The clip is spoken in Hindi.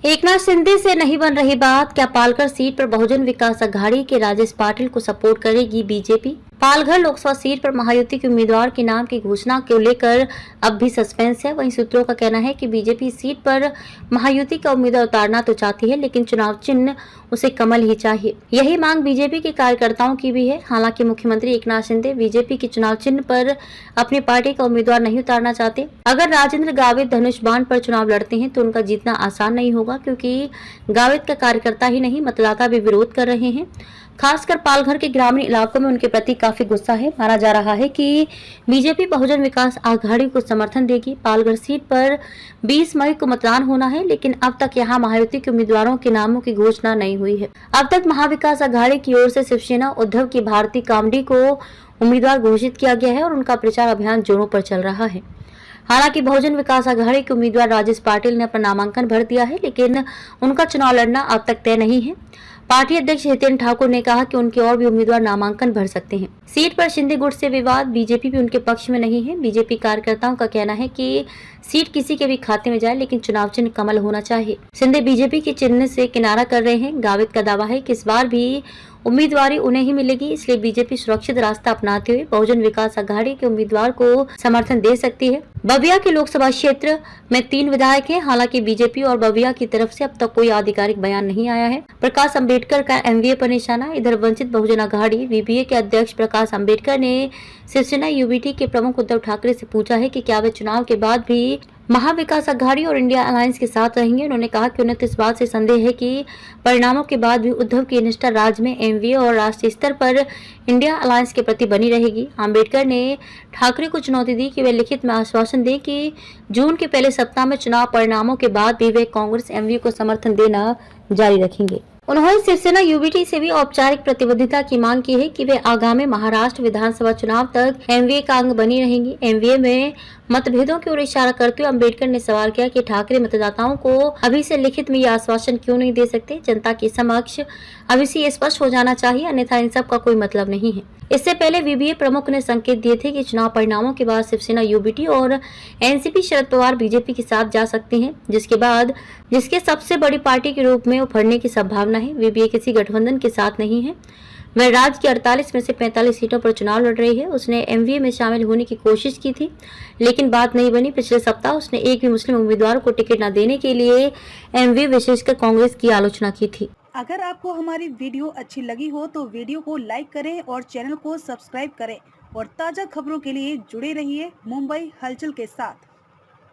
एकनाथ शिंदे से नहीं बन रही बात, क्या पालघर सीट पर बहुजन विकास अघाड़ी के राजेश पाटिल को सपोर्ट करेगी बीजेपी? पालघर लोकसभा सीट पर महायुति के उम्मीदवार के नाम की घोषणा को लेकर अब भी सस्पेंस है। वहीं सूत्रों का कहना है कि बीजेपी सीट पर महायुति का उम्मीदवार उतारना तो चाहती है, लेकिन चुनाव चिन्ह उसे कमल ही चाहिए। यही मांग बीजेपी के कार्यकर्ताओं की भी है। हालांकि मुख्यमंत्री एकनाथ शिंदे बीजेपी के चुनाव चिन्ह पर अपनी पार्टी का उम्मीदवार नहीं उतारना चाहते। अगर राजेंद्र गावित धनुष बाण पर चुनाव लड़ते हैं तो उनका जीतना आसान नहीं होगा, क्योंकि गावित का कार्यकर्ता ही नहीं मतदाता भी विरोध कर रहे हैं। खासकर पालघर के ग्रामीण इलाकों में उनके प्रति काफी गुस्सा है। माना जा रहा है कि बीजेपी बहुजन विकास अघाड़ी को समर्थन देगी। पालघर सीट पर 20 मई को मतदान होना है, लेकिन अब तक यहां महायुति के उम्मीदवारों के नामों की घोषणा नहीं हुई है। अब तक महाविकास अघाड़ी की ओर से शिवसेना उद्धव की भारती कामडी को उम्मीदवार घोषित किया गया है और उनका प्रचार अभियान जोरों पर चल रहा है। हालांकि बहुजन विकास अघाड़ी के उम्मीदवार राजेश पाटिल ने अपना नामांकन भर दिया है, लेकिन उनका चुनाव लड़ना अब तक तय नहीं है। पार्टी अध्यक्ष हितेन ठाकुर ने कहा कि उनके और भी उम्मीदवार नामांकन भर सकते हैं। सीट पर शिंदे गुट से विवाद, बीजेपी भी उनके पक्ष में नहीं है। बीजेपी कार्यकर्ताओं का कहना है कि सीट किसी के भी खाते में जाए, लेकिन चुनाव चिन्ह कमल होना चाहिए। शिंदे बीजेपी के चिन्ह से किनारा कर रहे हैं। गावित का दावा है कि इस बार भी उम्मीदवारी उन्हें ही मिलेगी, इसलिए बीजेपी सुरक्षित रास्ता अपनाते हुए बहुजन विकास अघाड़ी के उम्मीदवार को समर्थन दे सकती है। बविया के लोकसभा क्षेत्र में 3 विधायक हैं। हालांकि बीजेपी और बविया की तरफ से अब तक कोई आधिकारिक बयान नहीं आया है। प्रकाश अम्बेडकर का एमवीए पर निशाना। इधर वंचित बहुजन अघाड़ी वीबीए के अध्यक्ष प्रकाश अम्बेडकर ने शिवसेना यूबीटी के प्रमुख उद्धव ठाकरे से पूछा है कि क्या वे चुनाव के बाद भी महाविकास अघाड़ी और इंडिया अलायंस के साथ रहेंगे। उन्होंने कहा कि उन्हें तो इस बात से संदेह है कि परिणामों के बाद भी उद्धव की निष्ठा राज्य में एमवीए और राष्ट्रीय स्तर पर इंडिया अलायंस के प्रति बनी रहेगी। अम्बेडकर ने ठाकरे को चुनौती दी कि वे लिखित में आश्वासन दें कि जून के पहले सप्ताह में चुनाव परिणामों के बाद भी वे कांग्रेस एमवीए को समर्थन देना जारी रखेंगे। उन्होंने शिवसेना यूबीटी से भी औपचारिक प्रतिबद्धता की मांग की है कि वे आगामी महाराष्ट्र विधानसभा चुनाव तक एमवीए का अंग बनी रहेंगी। एमवीए में मतभेदों की ओर इशारा करते हुए अम्बेडकर ने सवाल किया कि ठाकरे मतदाताओं को अभी से लिखित में ये आश्वासन क्यों नहीं दे सकते। जनता के समक्ष अभी से ये स्पष्ट हो जाना चाहिए, अन्यथा इन सब का कोई मतलब नहीं है। इससे पहले वीबीए प्रमुख ने संकेत दिए थे कि चुनाव परिणामों के बाद शिवसेना यूबीटी और एनसीपी शरद पवार बीजेपी के साथ जा सकती हैं, जिसके सबसे बड़ी पार्टी के रूप में उभरने की संभावना है। वीबीए किसी गठबंधन के साथ नहीं है। वह राज्य की 48 में से 45 सीटों पर चुनाव लड़ रही है। उसने एमवीए में शामिल होने की कोशिश की थी, लेकिन बात नहीं बनी। पिछले सप्ताह उसने एक भी मुस्लिम उम्मीदवार को टिकट न देने के लिए एमवीए विशेषकर कांग्रेस की आलोचना की थी। अगर आपको हमारी वीडियो अच्छी लगी हो तो वीडियो को लाइक करें और चैनल को सब्सक्राइब करें और ताज़ा खबरों के लिए जुड़े रहिए मुंबई हलचल के साथ।